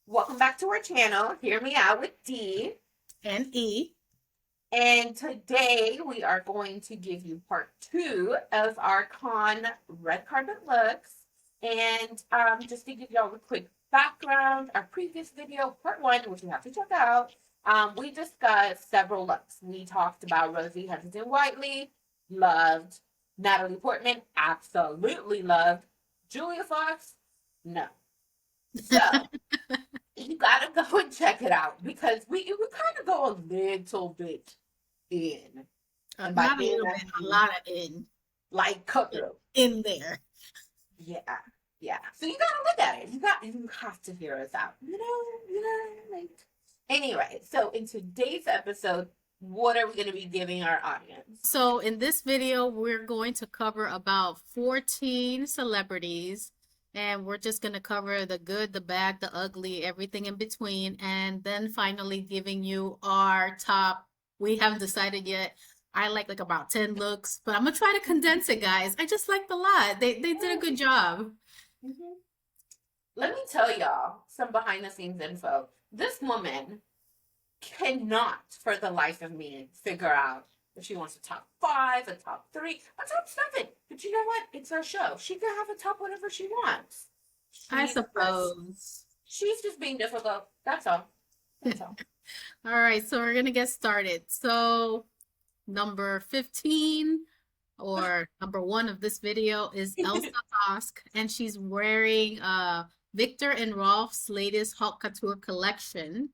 Welcome back to our channel. Hear me out with D. And E. And today we are going to give you part two of our con red carpet looks. And just to give y'all a quick background, our previous video, part one, which you have to check out, we discussed several looks. We talked about Rosie Huntington-Whiteley, loved. Natalie Portman, absolutely loved. Julia Fox, no. So you gotta go and check it out because we kind of go a little bit in, and by Not a in little I bit, a mean lot of like cut through. in there. Yeah, yeah. So you gotta look at it. You have to hear us out. Like anyway. So in today's episode, what are we gonna be giving our audience? So in this video, we're going to cover about 14 celebrities, and we're just going to cover the good, the bad, the ugly, everything in between, and then finally giving you our top. We haven't decided yet. I like about 10 looks, but I'm gonna try to condense it, guys. I just liked a lot. They did a good job. Mhm. Let me tell y'all some behind the scenes info. This woman cannot for the life of me figure out if she wants a top five, a top three, a top seven. But you know what? It's our show. She can have a top whatever she wants. I She's just, suppose. she's just being difficult. That's all. That's all. All right, so we're gonna get started. So number 15 or number one of this video is Elsa Tosk, and she's wearing Victor and Rolf's latest haute couture collection.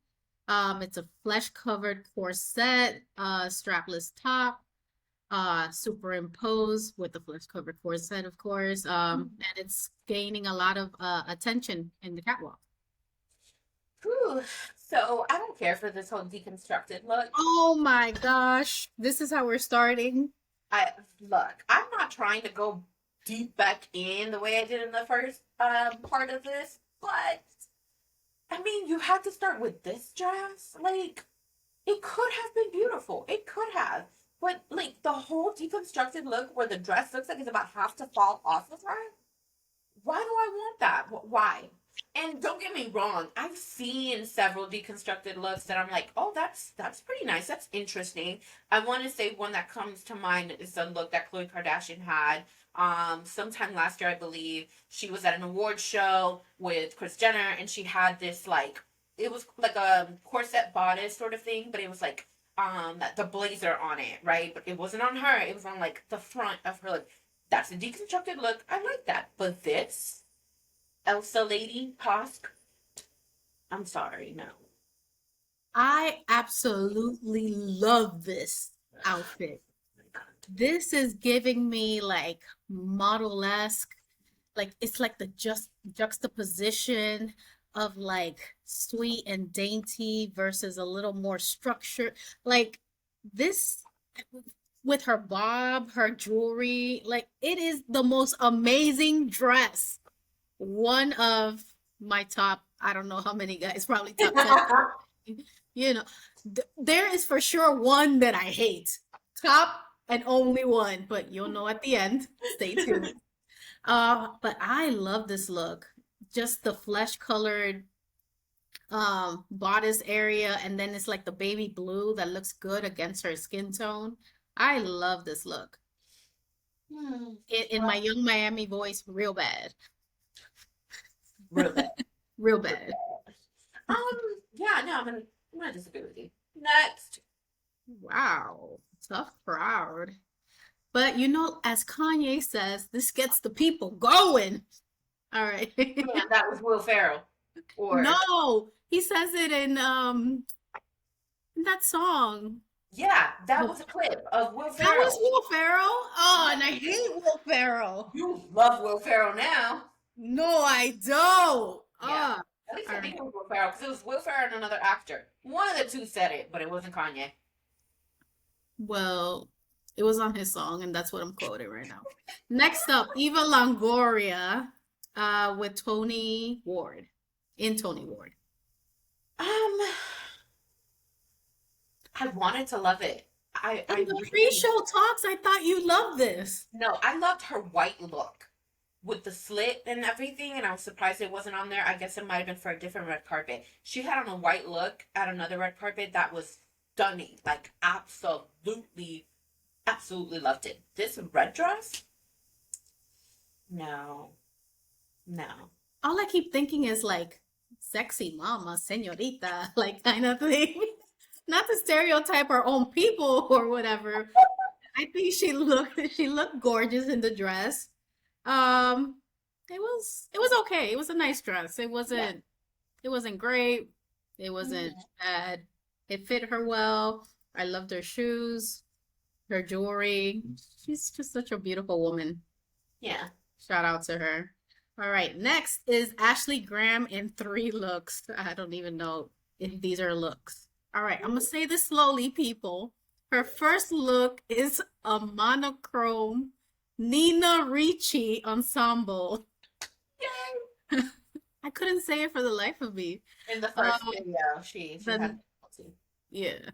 It's a flesh-covered corset, strapless top, superimposed with the flesh-covered corset, of course. And it's gaining a lot of attention in the catwalk. Whew. So I don't care for this whole deconstructed look. Oh my gosh, this is how we're starting. I look. I'm not trying to go deep back in the way I did in the first part of this, but I mean, you had to start with this dress. Like, it could have been beautiful. It could have. But, like, the whole deconstructed look where the dress looks like it's about half to fall off of her, why do I want that? Why? And don't get me wrong, I've seen several deconstructed looks that I'm like, oh, that's pretty nice. That's interesting. I want to say one that comes to mind is the look that Khloe Kardashian had. Sometime last year, I believe she was at an award show with Kris Jenner, and she had this like it was like a corset bodice sort of thing, but it was like the blazer on it, right? But it wasn't on her. It was on like the front of her. Like that's a deconstructed look. I like that. But this Elsa lady Tosk, I'm sorry, no. I absolutely love this outfit. This is giving me like model-esque, like it's like the just juxtaposition of like sweet and dainty versus a little more structured. Like this with her bob, her jewelry, like it is the most amazing dress. One of my top, I don't know how many guys, probably top 10. You know, there is for sure one that I hate. Top and only one, but you'll know at the end. Stay tuned. But I love this look. Just the flesh colored bodice area, and then it's like the baby blue that looks good against her skin tone. I love this look. Hmm. In my Well, young Miami voice, real bad. real bad. Real Real bad. bad. Yeah, no, I'm gonna disagree with you. Next. Wow. Tough crowd. But you know, as Kanye says, this gets the people going. All right. Man, that was Will Ferrell. Or No, he says it in that song. yeah, that But was a clip of Will that was Ferrell. Will Ferrell. Oh, Yeah, and I hate Will Ferrell. you love Will Ferrell now. No, I don't. Yeah. Ah, At least all I think right. it was Will Ferrell because it was Will Ferrell and another actor. One of the two said it, but it wasn't Kanye. Well, it was on his song, and that's what I'm quoting right now. Next up, Eva Longoria, with Tony Ward, in Tony Ward. Um, I wanted to love it. In I the really pre-show talks, I thought you loved this. no. I loved her white look. with the slit and everything, and I was surprised it wasn't on there. I guess it might have been for a different red carpet. She had on a white look at another red carpet that was stunning. Like, absolutely, absolutely loved it. This red dress? No, no. All I keep thinking is like sexy mama, señorita, like kind of thing. Not to stereotype our own people or whatever. I think she looked gorgeous in the dress. Um, it was okay. It was a nice dress. Yeah. It wasn't great. It wasn't Mhm. bad. It fit her well. I loved her shoes, her jewelry. She's just such a beautiful woman. Yeah. Shout out to her. All right, next is Ashley Graham in three looks. I don't even know if these are looks. All right, I'm gonna say this slowly, people. Her first look is a monochrome Nina Ricci ensemble. Yay. I couldn't say it for the life of me. In the first Um, video, she had the difficulty. yeah.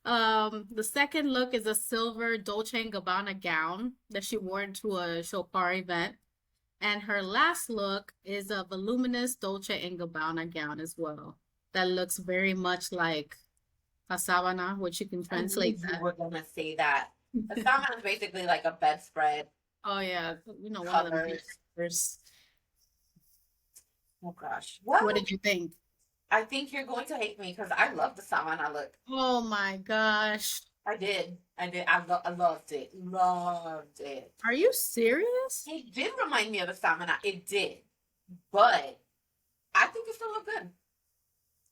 The second look is a silver Dolce& and Gabbana gown that she wore to a Chopard event. And her last look is a voluminous Dolce& and Gabbana gown as well. That looks very much like a sabana, which you can I knew translate you that. were gonna say that. A salmon is basically like a bedspread Oh yeah, one of them covers. pictures. Oh gosh. What Well, did you think? I think you're going to hate me because I love the salmon I look. Oh my gosh. I did. I did. I loved it. Loved it. Are you serious? It did remind me of a salmon. It did. But I think it still looked good.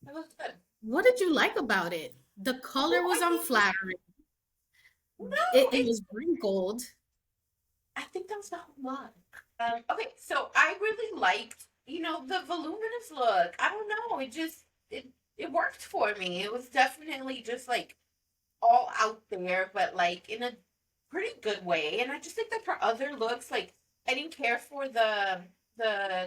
It looked good. What did you like about it? The color Oh, was I think unflattering. no, It it was wrinkled. I think that was the whole look. Okay, so I really liked, the voluminous look. I don't know, it worked for me. It was definitely just like all out there, but like in a pretty good way. And I just think that for other looks, like I didn't care for the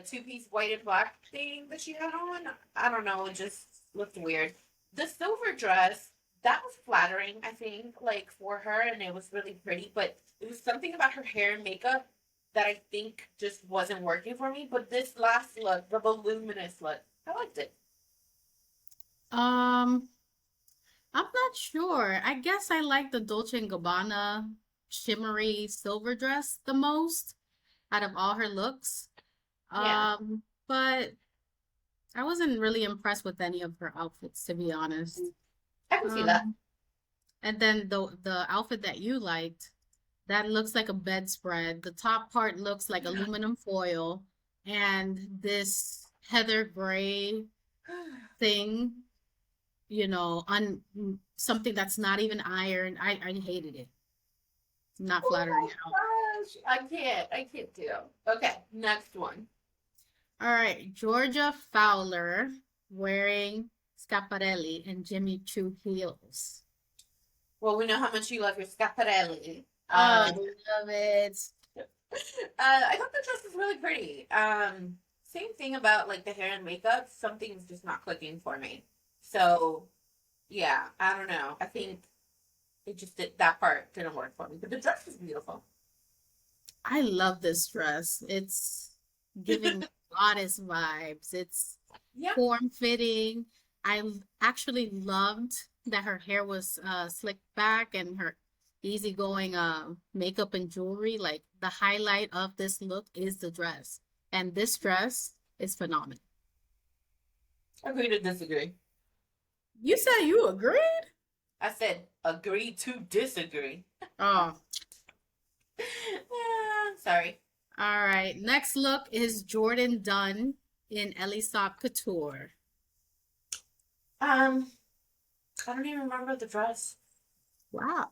two-piece white and black thing that she had on. I don't know, it just looked weird. The silver dress, that was flattering, I think, like for her, and it was really pretty, but it was something about her hair and makeup that I think just wasn't working for me. But this last look, the voluminous look, I liked it. Um, I'm not sure. I guess I like the Dolce& and Gabbana shimmery silver dress the most out of all her looks. Yeah, But I wasn't really impressed with any of her outfits, to be honest. I can see that. Um, and then the outfit that you liked, that looks like a bedspread. The top part looks like aluminum foil, and this heather gray thing, on something that's not even iron. I hated it. Not Oh flattering my at all. gosh, I can't do. Okay, next one. All right, Georgia Fowler wearing Schiaparelli and Jimmy Choo heels. Well, we know how much you love your scaparelli. Oh, love it. I thought the dress was really pretty. Same thing about like the hair and makeup. Something's just not clicking for me. So yeah, I don't know. I think it just did that part didn't work for me. But the dress was beautiful. I love this dress. It's giving me goddess vibes. It's Yeah. form-fitting. Actually loved that her hair was slicked back and her easygoing makeup and jewelry. Like the highlight of this look is the dress. And this dress is phenomenal. Agree to disagree. You said you agreed? I said agree to disagree. Oh, Sorry. all right. Next look is Jordan Dunn in Elisab Couture. Um, I don't even remember the dress. Wow.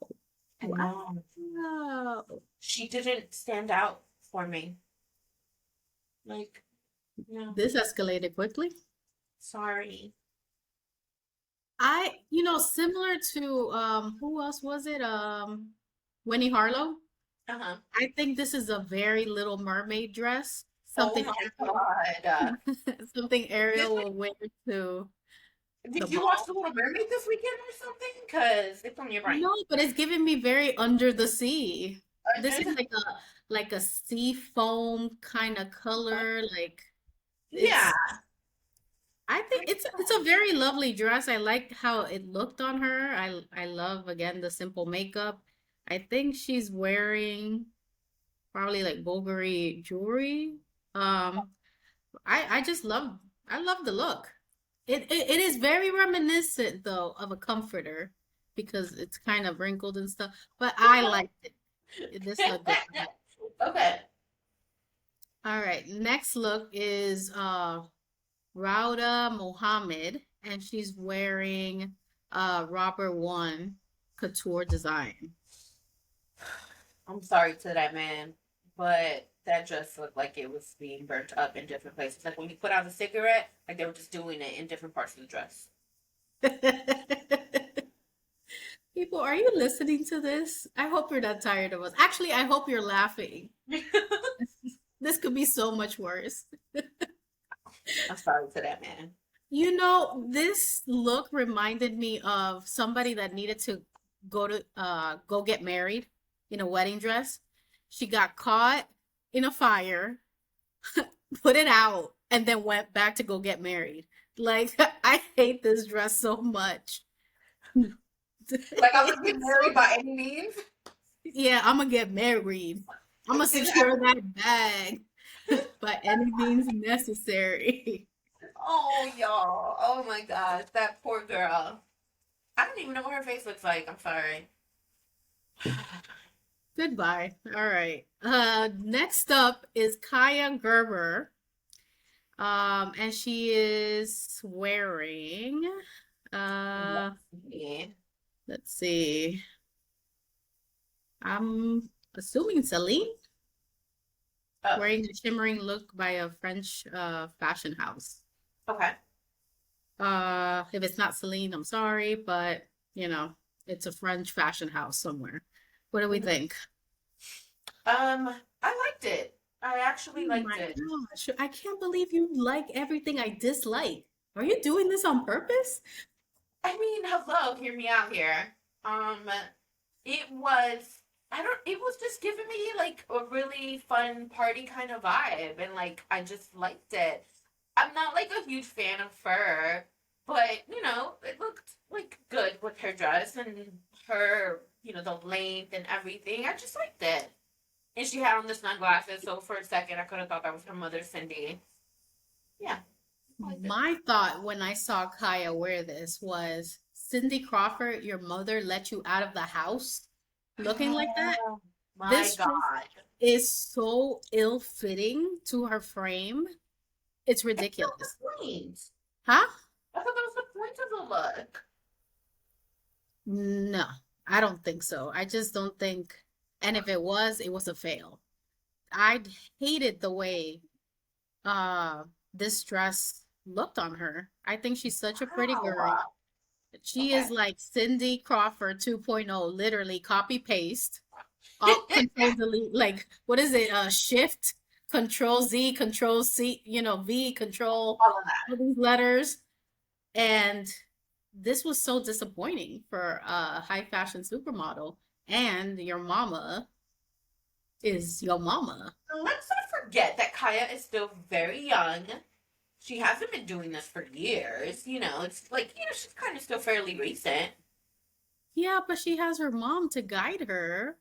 I know. Wow. She didn't stand out for me. Like, no, This escalated quickly. sorry. Similar to who else was it? Winnie Harlow. Uh-huh. I think this is a very Little Mermaid dress. Oh Something my Ariel, God. something Did, Ariel will wear to the did you watch ball. The Little Mermaid this weekend or something? Because it's on your brain. No, but it's giving me very Under the Sea. this is like a sea foam kind of color. Like Yeah. it's I think it's a very lovely dress. I like how it looked on her. I love again the simple makeup. I think she's wearing probably like Bulgari jewelry. Um, I just love I love the look. It is very reminiscent though of a comforter because it's kind of wrinkled and stuff. But I liked it. This looked good on her. Okay. All right, next look is Rauda Mohammed, and she's wearing Robert One couture design. I'm sorry to that man, but that just looked like it was being burnt up in different places. Like when you put out a cigarette, like they were just doing it in different parts of the dress. People, are you listening to this? I hope you're not tired of us. Actually, I hope you're laughing. This could be so much worse. I'm sorry to that man. You know, this look reminded me of somebody that needed to go get married in a wedding dress. She got caught in a fire, put it out, and then went back to go get married. Like, I hate this dress so much. Like I was getting It's so, married by any means. yeah, I'm gonna get married. I'm gonna secure that bag by any means necessary. Oh, y'all. Oh my gosh, that poor girl. I don't even know what her face looks like. I'm sorry. Goodbye. All right. Next up is Kaya Gerber. And she is wearing, uh, Yeah. let's see. I'm assuming Celine, Oh, wearing a shimmering look by a French fashion house. okay. If it's not Celine, I'm sorry, but you know, it's a French fashion house somewhere. What do we Mhm. think? I liked it. I Oh actually liked my it. gosh, I can't believe you like everything I dislike. Are you doing this on purpose? I mean, hello, hear me out here. Um, it was it was just giving me like a really fun party kind of vibe and like I just liked it. I'm not like a huge fan of fur, but it looked like good with her dress and her, the length and everything. I just liked it. And she had on the sunglasses, so for a second I could have thought that was her mother, Cindy. Yeah, I liked it. My thought when I saw Kaya wear this was, Cindy Crawford, your mother let you out of the house looking like that? Oh my This dress God. is so ill-fitting to her frame. It's That's not the ridiculous. point. Huh? I thought that was the point of the look. No, I don't think so. I just don't think, and if it was a fail. I hated the way uh this dress looked on her. I think she's such a pretty girl. Wow. She Okay. is like Cindy Crawford 2.0, literally copy paste, alt control delete, like what is it? Shift, control Z, control C, V, control All of that. all these letters. And this was so disappointing for a high fashion supermodel. And your mama is your mama. Let's not forget that Kaya is still very young. She hasn't been doing this for years. It's like, she's kind of still fairly recent. Yeah, but she has her mom to guide her.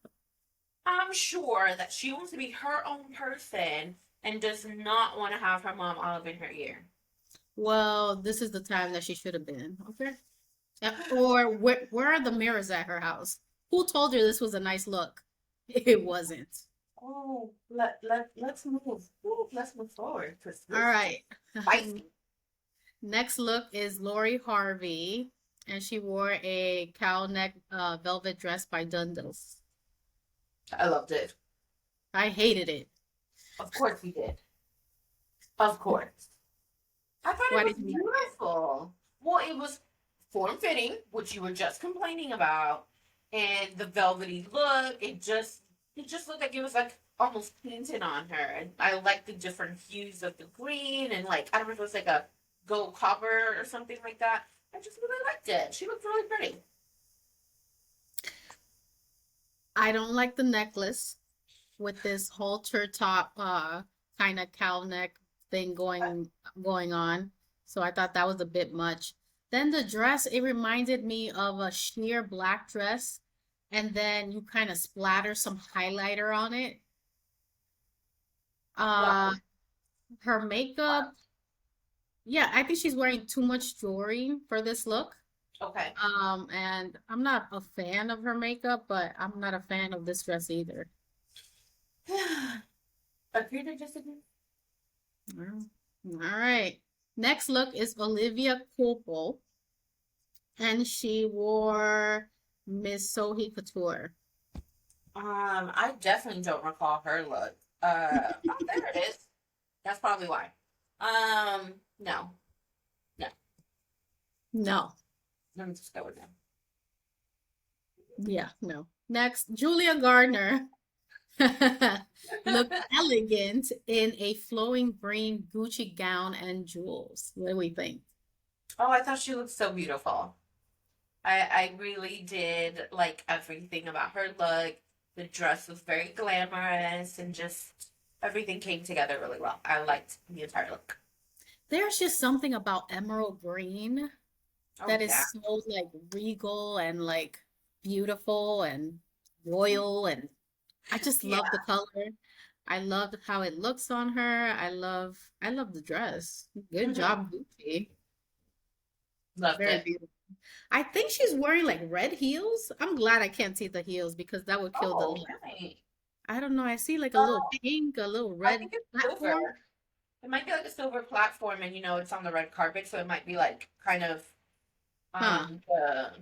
I'm sure that she wants to be her own person and does not want to have her mom all up in her ear. Well, this is the time that she should have been. Okay. Or where are the mirrors at her house? Who told her this was a nice look? It wasn't. Oh, let's move. Ooh, let's move forward because All this is right. spicy. Next look is Lori Harvey, and she wore a cow neck velvet dress by Dundas. I loved it. I hated it. Of course we did. Of course. I thought Why it did was you like it? beautiful. Well, it was form fitting, which you were just complaining about, and the velvety look. It just looked like it was like almost painted on her. And I like the different hues of the green and like I don't know if it was like a gold copper or something like that. I just really liked it. She looked really pretty. I don't like the necklace with this halter top kind of cow neck thing going on. So I thought that was a bit much. Then the dress, it reminded me of a sheer black dress, and then you kind of splatter some highlighter on it. Uh Well, her makeup, yeah, I think she's wearing too much jewelry for this look. okay. And I'm not a fan of her makeup, but I'm not a fan of this dress either. Agree to disagree. Mm. All right. Next look is Olivia Culpo, and she wore Miss Sohi Couture. I definitely don't recall her look. Oh, there it is. That's probably why. No, no. No. Let me just go with them. Yeah, no. Next, Julia Gardner looked elegant in a flowing green Gucci gown and jewels. What do we think? Oh, I thought she looked so beautiful. I really did like everything about her look. The dress was very glamorous and just everything came together really well. I liked the entire look. There's just something about emerald green Oh that is yeah. so like regal and like beautiful and royal, and I just love the Yeah. color. I love how it looks on her. I love the dress. Good Hmm. job, Gucci. Loved Very it. beautiful. I think she's wearing like red heels. I'm glad I can't see the heels because that would kill the Oh, look. really? I don't know. I see like a little Oh, pink, a little I red think it's silver. platform. It might be like a silver platform and it's on the red carpet, so it might be like kind of Huh. the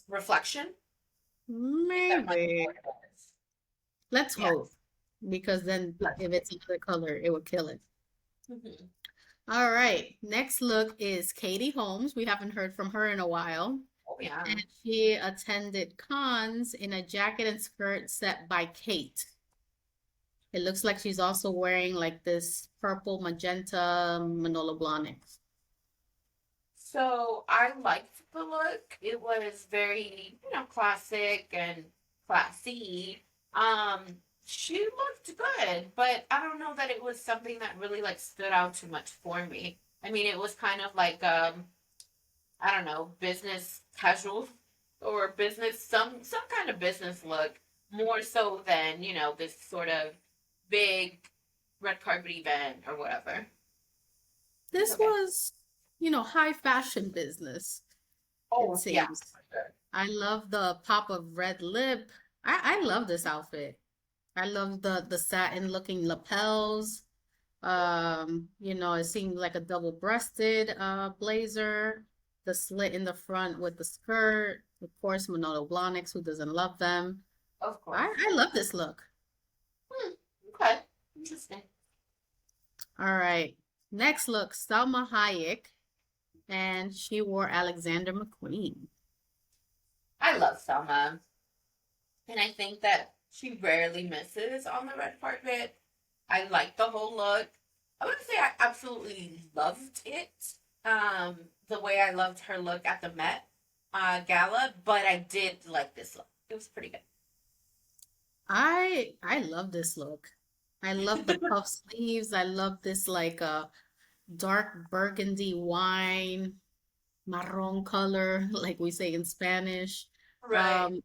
reflection. I think that might be Maybe. what it is. Let's Yeah. hope because then Let's if see. it's another color, it would kill it. Mhm. All right. Next look is Katie Holmes. We haven't heard from her in a while. Oh yeah. And she attended cons in a jacket and skirt set by Kate. It looks like she's also wearing like this purple magenta Manolo Blahniks. So I liked the look. It was very, classic and classy. She looked good, but I don't know that it was something that really like stood out too much for me. I mean, it was kind of like I don't know, business casual or business some kind of business look more so than, this sort of big red carpet event or whatever. It's This okay. was, high fashion business, it Oh, yeah, seems. for sure. I love the pop of red lip. I love this outfit. I love the satin looking lapels. It seemed like a double-breasted blazer, the slit in the front with the skirt, of course, Manolo Blahniks, who doesn't love them. Of I, course. I love this look. Hmm, okay. Interesting. All right. Next look, Salma Hayek, and she wore Alexander McQueen. I love Selma, and I think that she rarely misses on the red carpet. I like the whole look. I would say I absolutely loved it. The way I loved her look at the Met gala, but I did like this look. It was pretty I love this look. I love the good. puff sleeves. I love this like dark burgundy wine, marron color, like we say in Spanish. Right. Um,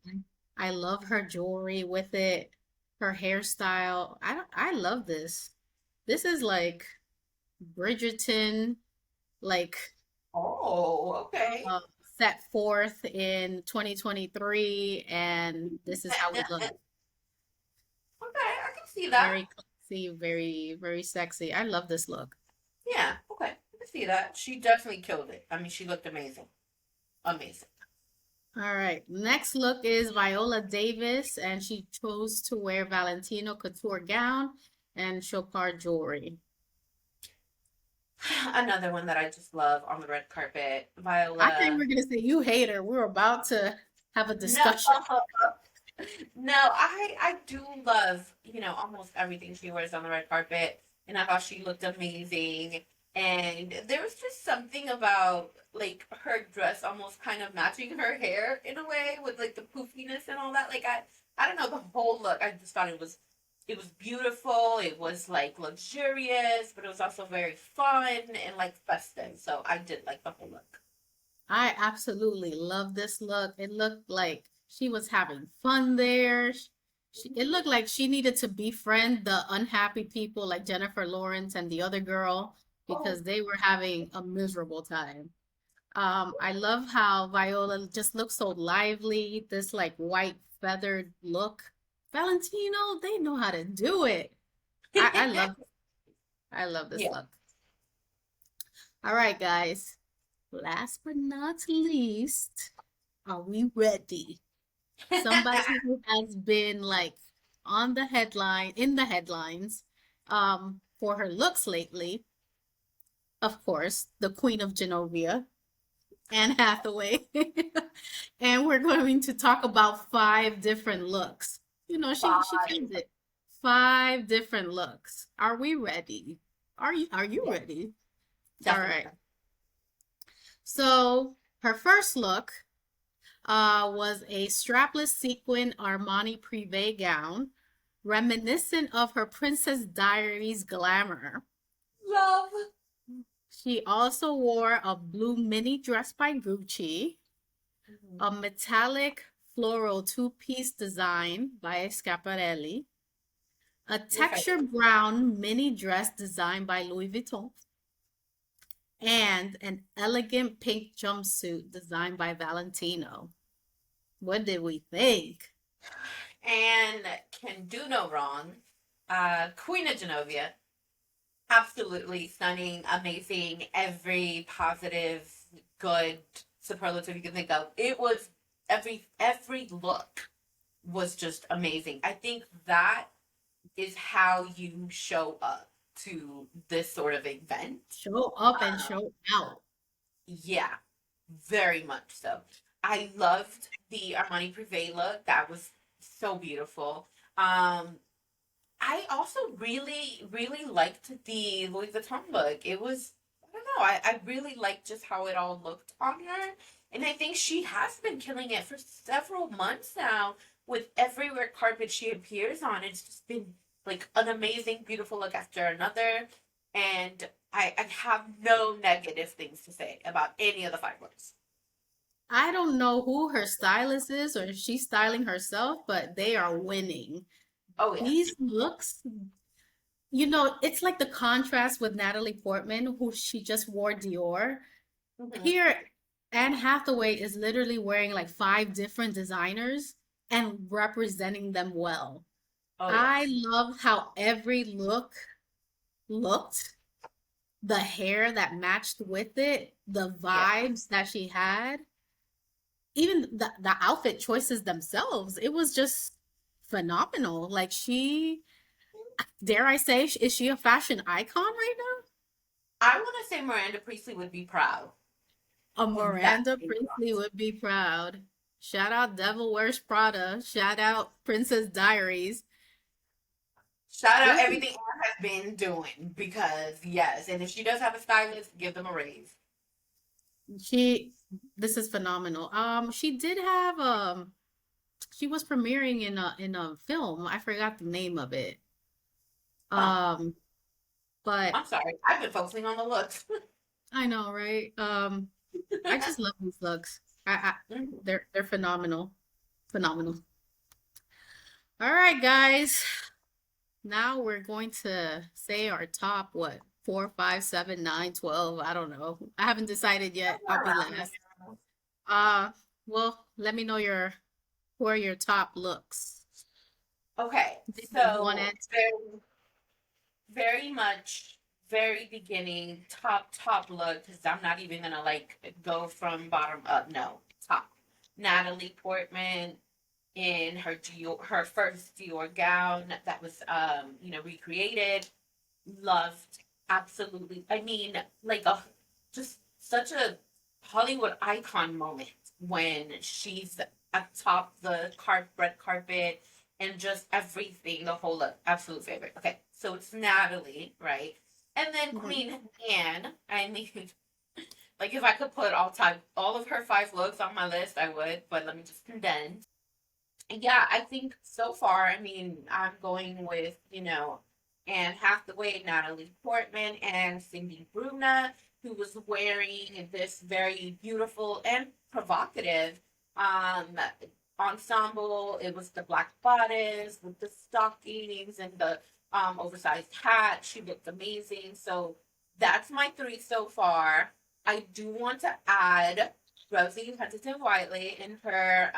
I love her jewelry with it, her hairstyle. I love this. This is like Bridgerton, like Oh, okay. uh, set forth in 2023, and this is how we look. Okay, I can see that. Very classy, very, very sexy. I love this look. Yeah, okay. I can see that. She definitely killed it. I mean, she looked amazing. Amazing. All right. Next look is Viola Davis, and she chose to wear Valentino couture gown and chopard jewelry. Another one that I just love on the red carpet, I think Viola. we're gonna say you hate her. We're about to have a No, discussion. no, I do love, almost everything she wears on the red carpet. And I thought she looked amazing. And there was just something about like her dress almost kind of matching her hair in a way with like the poofiness and all that. Like I don't know, the whole look. I just thought it was beautiful. It was like luxurious, but it was also very fun and like festive. So I did like the whole look. I absolutely love this look. It looked like she was having fun there. It looked like she needed to befriend the unhappy people like Jennifer Lawrence and the other girl Oh, because they were having a miserable time. I love how Viola just looks so lively, this like white feathered look. Valentino, they know how to do it. I love I love this yeah. look. All right, guys. Last but not least, are we ready? Somebody who has been like on the headline, in the headlines, for her looks lately, of course, the Queen of Genovia, Anne Hathaway. And we're going to talk about five different looks. You know, she Five. claims it. Five different looks. Are we ready? Are you Yeah, ready? All definitely. right. So her first look was a strapless sequin Armani Privé gown, reminiscent of her Princess Diaries glamour. Love. She also wore a blue mini dress by Gucci, Mhm. a metallic floral two-piece design by Schiaparelli, a Your favorite. texture brown mini dress designed by Louis Vuitton, and an elegant pink jumpsuit designed by Valentino. What did we think? And can do no wrong. Queen of Genovia. Absolutely stunning, amazing, every positive, good superlative you can think of. It was every look was just amazing. I think that is how you show up to this sort of event. Show up and Um, show out. yeah, very much so. I loved the Armani Privé look. That was so beautiful. Um, I also really, really liked the Louis Vuitton look. It was, I don't know, I really liked just how it all looked on her. And I think she has been killing it for several months now with every red carpet she appears on. It's just been like an amazing, beautiful look after another. And I have no negative things to say about any of the five looks. I don't know who her stylist is or if she's styling herself, but they are winning. Oh, yes. These looks, it's like the contrast with Natalie Portman, who she just wore Dior. Hmm. Here, Anne Hathaway is literally wearing like five different designers and representing them well. Oh, I yes. love how every look looked, the hair that matched with it, the Yeah. vibes that she had, even the outfit choices themselves. It was just phenomenal. Like dare I say, is she a fashion icon right I want to say Miranda Priestley would be proud now? A of that. Miranda Priestley would be proud. Shout out Devil Wears Prada. Shout out Princess Diaries. Shout out This everything Anne has been doing because yes, and if she does have a stylist, give them a raise. she this is phenomenal. She did have she was premiering in a film. I forgot the name of it. Oh, Um, but I'm sorry. I've been focusing on the looks. I know, right? I just love these looks. They're phenomenal. Phenomenal. All right, guys. Now we're going to say our top, what, 4, 5, 7, 9, 12. I don't know. I haven't decided yet. I'll Somewhere be around last. there. Uh, well, let me know who are your top looks. Okay, This is one so and very much very beginning top look because I'm not even gonna like go from bottom up. No, top. Natalie Portman in her first Dior gown that was recreated. Loved, absolutely. I mean, like a just such a Hollywood icon moment when she's atop the red carpet and just everything, the whole look. Absolute favorite. Okay, so it's Natalie, right? And then Mhm. Queen Anne. I mean, like if I could put all of her five looks on my list, I would. But let me just condense. Yeah, I think so far, I mean, I'm going with, Anne Hathaway, Natalie Portman, and Cindy Bruna, who was wearing this very beautiful and provocative um ensemble. It was the black bodice with the stockings and the oversized hat. She looked amazing. So that's my three so far. I do want to add Rosie Huntington Whiteley in her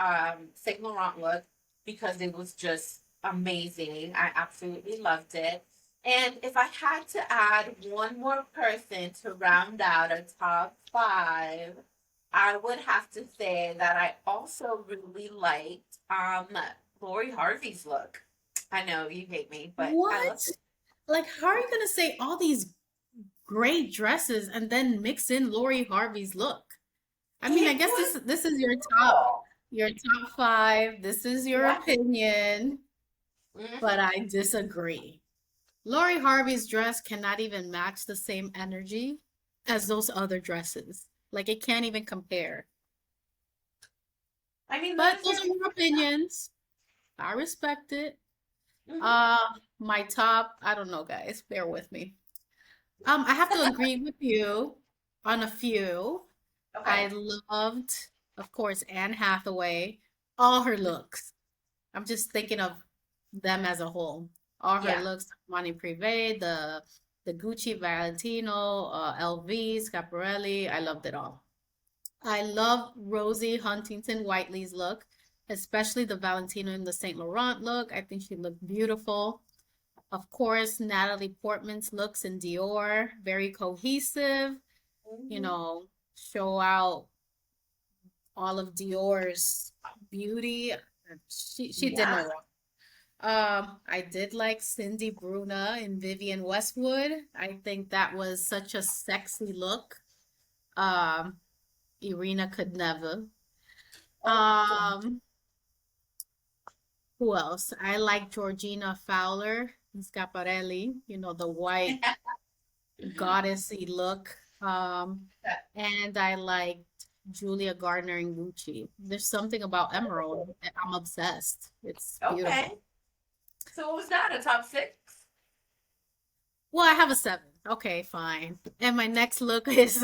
Saint Laurent look because it was just amazing. I absolutely loved it. And if I had to add one more person to round out a top five, I would have to say that I also really liked Lori Harvey's look. I know you hate me, but I love What? it. Like, how are you gonna say all these great dresses and then mix in Lori Harvey's look? I mean, I It guess was this is cool. your top five. This is your Yeah. opinion, but Hmm. I disagree. Lori Harvey's dress cannot even match the same energy as those other dresses. Like it can't even compare. I mean, But those those are. are your opinions. I respect it. Mhm. Uh, my top, I don't know, guys. Bear with me. I have to agree with you on a few. I Okay. loved, of course, Anne Hathaway, all her looks. I'm just thinking of them as a whole. All her Yeah. looks, Money Privé, the Gucci Valentino, LV, Schiaparelli, I loved it all. I love Rosie Huntington Whiteley's look, especially the Valentino and the Saint Laurent look. I think she looked beautiful. Of course, Natalie Portman's looks in Dior, very cohesive, Hmm. show out all of Dior's beauty. She did no Yeah. wrong. I did like Cindy Bruna and Vivienne Westwood. I think that was such a sexy look. Um, Irina could never. Oh, God. Um, who else? I like Georgina Fowler and Schiaparelli, the white goddessy look. And I liked Julia Gardner and Gucci. There's something about emerald. I'm obsessed. It's Okay. beautiful. So what was that? A top six? Well, I have a seven. Okay, fine. And my next look is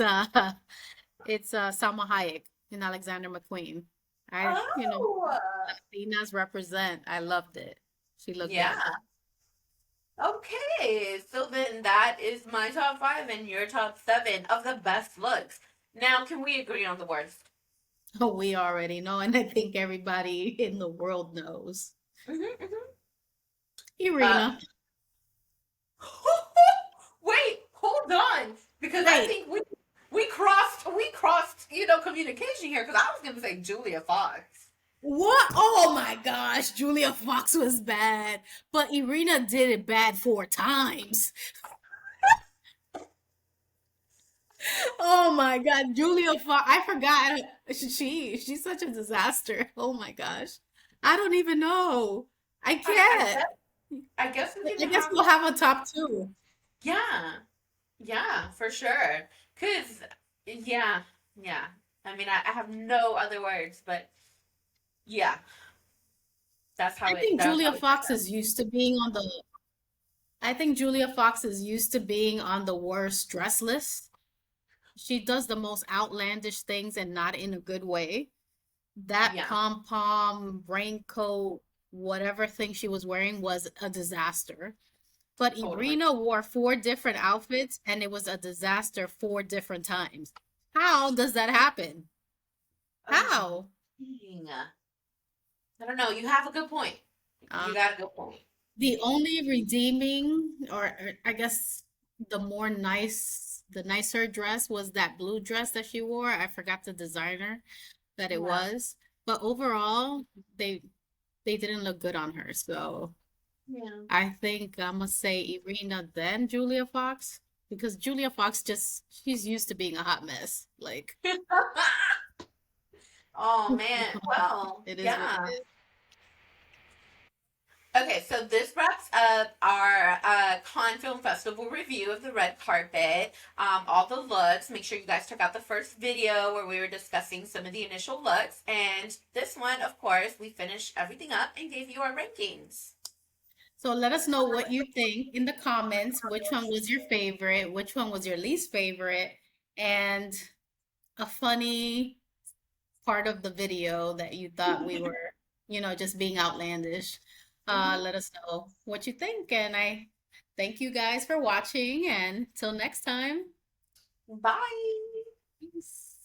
it's Salma Hayek and Alexander McQueen. Oh, Latinas represent. I loved it. She looked good. yeah. Okay. So then that is my top five and your top seven of the best looks. Now, can we agree on the worst? Oh, we already know, and I think everybody in the world knows. Hmm. Uh, Irina. wait, hold on, because I Wait, think we crossed communication here because I was gonna say Julia Fox. what? Oh my gosh, Julia Fox was bad, but Irina did it bad four times. Oh my God, Julia Fox. I forgot. She's such a disaster. Oh my gosh. I don't even know. I I can't. guess I guess we I can guess have we'll have a top two. yeah. Yeah, for sure. Cause yeah, yeah. I mean, I have no other words, but yeah, I think that's Julia how it turned Fox is used to being on the I think Julia Fox is used to being on the worst dress list. She does the most outlandish things and not in a good way. That Yeah, pom pom raincoat, whatever thing she was wearing was a disaster. But totally. Irina wore four different outfits and it was a disaster four different times. How does that happen? Oh, How? dang. I don't know. You have a good point. You Uh, got a good point. the only redeeming, or I guess the nicer dress was that blue dress that she wore. I forgot the designer that it Yeah. was. But overall, they they didn't look good on her. So Yeah. I think I'm gonna say Irina then Julia Fox because Julia Fox she's used to being a hot mess. Like Oh man. Well, it is what it yeah. is. Okay, so this wraps up our Con Film Festival review of the red carpet. All the looks. Make sure you guys check out the first video where we were discussing some of the initial looks. And this one, of course, we finished everything up and gave you our rankings. So let us know what you think in the comments. Which one was your favorite? Which one was your least favorite? And a funny part of the video that you thought we were, just being outlandish. Let us know what you think. And I thank you guys for watching. And till next time. Bye. Peace.